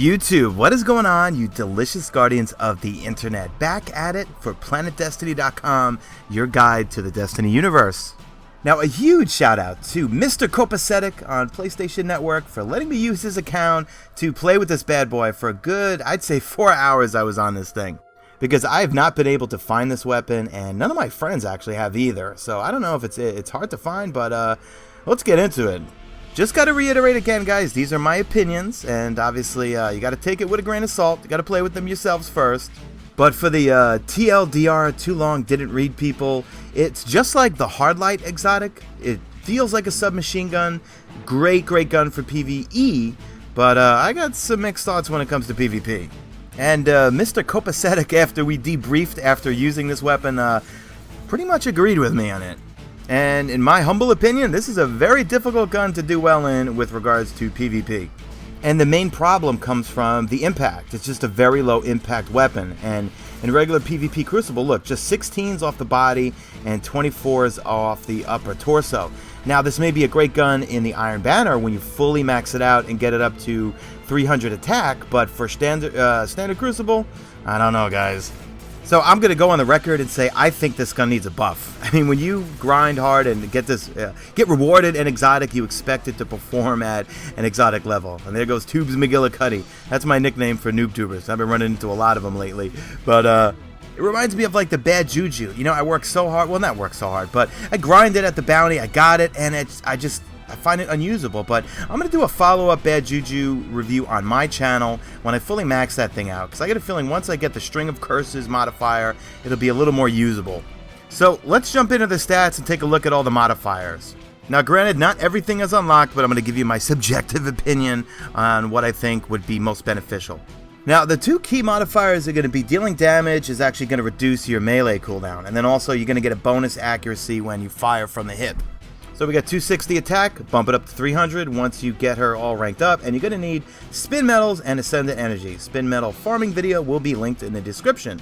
YouTube, what is going on, you delicious guardians of the internet? Back at it for PlanetDestiny.com, your guide to the Destiny universe. Now, a huge shout out to Mr. Copacetic on PlayStation Network for letting me use his account to play with this bad boy for a good, I'd say 4 hours I was on this thing. Because I have not been able to find this weapon, and none of my friends actually have either. So I don't know if it's hard to find, but let's get into it. Just got to reiterate again, guys, these are my opinions, and obviously you got to take it with a grain of salt. You got to play with them yourselves first. But for the TLDR, too long, didn't read people, it's just like the Hardlight exotic. It feels like a submachine gun. Great gun for PvE, but I got some mixed thoughts when it comes to PvP. And Mr. Copacetic, after we debriefed after using this weapon, pretty much agreed with me on it. And in my humble opinion, this is a very difficult gun to do well in with regards to PvP. And the main problem comes from the impact. It's just a very low impact weapon. And in regular PvP Crucible, look, just 16s off the body and 24s off the upper torso. Now, this may be a great gun in the Iron Banner when you fully max it out and get it up to 300 attack, but for standard Crucible, I don't know, guys. So I'm going to go on the record and say I think this gun needs a buff. I mean, when you grind hard and get rewarded an exotic, you expect it to perform at an exotic level. And there goes Tubes McGillicuddy. That's my nickname for noob tubers. I've been running into a lot of them lately. But it reminds me of like the bad juju. You know, I work so hard. Well, not work so hard, but I grinded at the bounty. I got it, and I find it unusable. But I'm going to do a follow-up Bad Juju review on my channel when I fully max that thing out, because I get a feeling once I get the String of Curses modifier, it'll be a little more usable. So let's jump into the stats and take a look at all the modifiers. Now, granted, not everything is unlocked, but I'm going to give you my subjective opinion on what I think would be most beneficial. Now, the two key modifiers are going to be dealing damage is actually going to reduce your melee cooldown, and then also you're going to get a bonus accuracy when you fire from the hip. So we got 260 attack, bump it up to 300 once you get her all ranked up, and you're going to need spin metals and ascendant energy. Spin metal farming video will be linked in the description.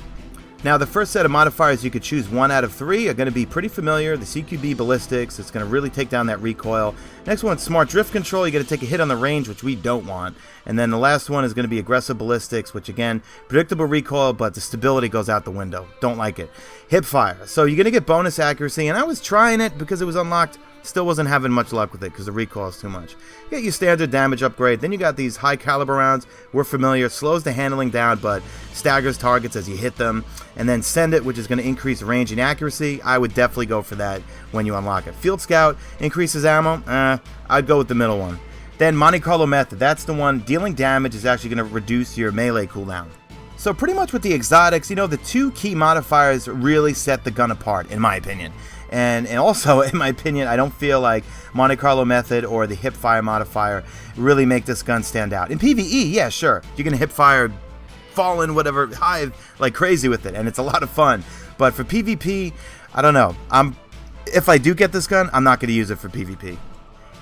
Now, the first set of modifiers you could choose 1 out of 3 are going to be pretty familiar. The CQB ballistics, it's going to really take down that recoil. Next one, smart drift control. You got to take a hit on the range, which we don't want. And then the last one is going to be aggressive ballistics, which again, predictable recoil, but the stability goes out the window. Don't like it. Hip fire. So you're going to get bonus accuracy, and I was trying it because it was unlocked. Still wasn't having much luck with it because the recoil is too much. You get your standard damage upgrade. Then you got these high caliber rounds. We're familiar. Slows the handling down, but staggers targets as you hit them. And then Send It, which is going to increase range and accuracy. I would definitely go for that when you unlock it. Field Scout increases ammo. I'd go with the middle one. Then Monte Carlo Method. That's the one. Dealing damage is actually going to reduce your melee cooldown. So pretty much with the exotics, you know, the two key modifiers really set the gun apart, in my opinion. And also, in my opinion, I don't feel like Monte Carlo Method or the hip fire modifier really make this gun stand out. In PvE, yeah, sure, you can hip fire, Fallen, whatever, Hive like crazy with it, and it's a lot of fun. But for PvP, I don't know. If I do get this gun, I'm not going to use it for PvP.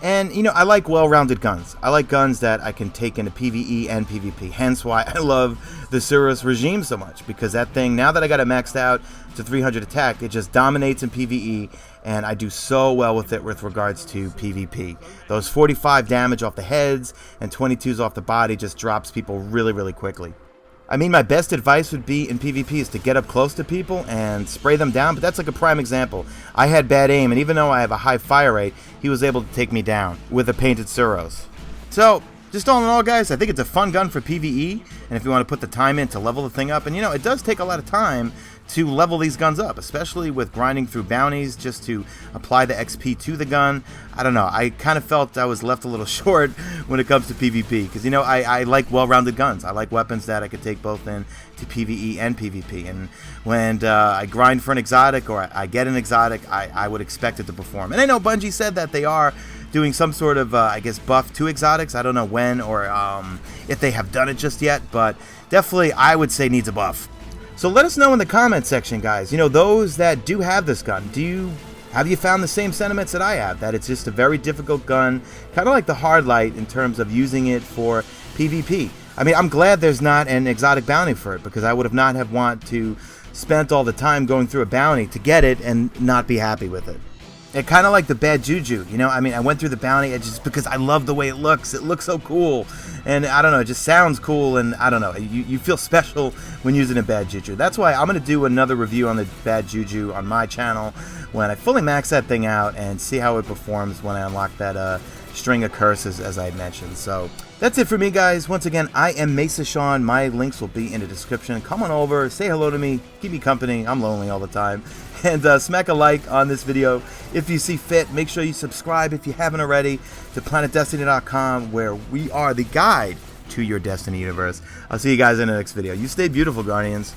And, you know, I like well-rounded guns. I like guns that I can take into PvE and PvP. Hence why I love the Surus regime so much. Because that thing, now that I got it maxed out to 300 attack, it just dominates in PvE. And I do so well with it with regards to PvP. Those 45 damage off the heads and 22s off the body just drops people really quickly. I mean, my best advice would be in PvP is to get up close to people and spray them down, but that's like a prime example. I had bad aim, and even though I have a high fire rate, he was able to take me down with a painted Suros. So, just all in all, guys, I think it's a fun gun for PvE, and if you want to put the time in to level the thing up, and you know, it does take a lot of time to level these guns up, especially with grinding through bounties just to apply the XP to the gun. I don't know, I kind of felt I was left a little short when it comes to PvP, because you know, I like well-rounded guns. I like weapons that I could take both in to PvE and PvP, and when I grind for an exotic or I get an exotic, I would expect it to perform. And I know Bungie said that they are doing some sort of, I guess, buff to exotics. I don't know when or if they have done it just yet, but definitely I would say needs a buff. So let us know in the comment section, guys. You know, those that do have this gun, have you found the same sentiments that I have? That it's just a very difficult gun, kind of like the Hardlight in terms of using it for PvP. I mean, I'm glad there's not an exotic bounty for it, because I would have not have want to spent all the time going through a bounty to get it and not be happy with it. It kind of like the bad juju, you know. I mean, I went through the bounty just because I love the way it looks. It looks so cool, and I don't know, it just sounds cool, and I don't know, you feel special when using a bad juju. That's why I'm gonna do another review on the bad juju on my channel when I fully max that thing out and see how it performs when I unlock that string of curses, as I mentioned. So that's it for me, guys. Once again, I am Mesa Sean. My links will be in the description. Come on over, say hello to me, keep me company. I'm lonely all the time. And smack a like on this video if you see fit. Make sure you subscribe if you haven't already to PlanetDestiny.com, where we are the guide to your Destiny universe. I'll see you guys in the next video. You stay beautiful, Guardians.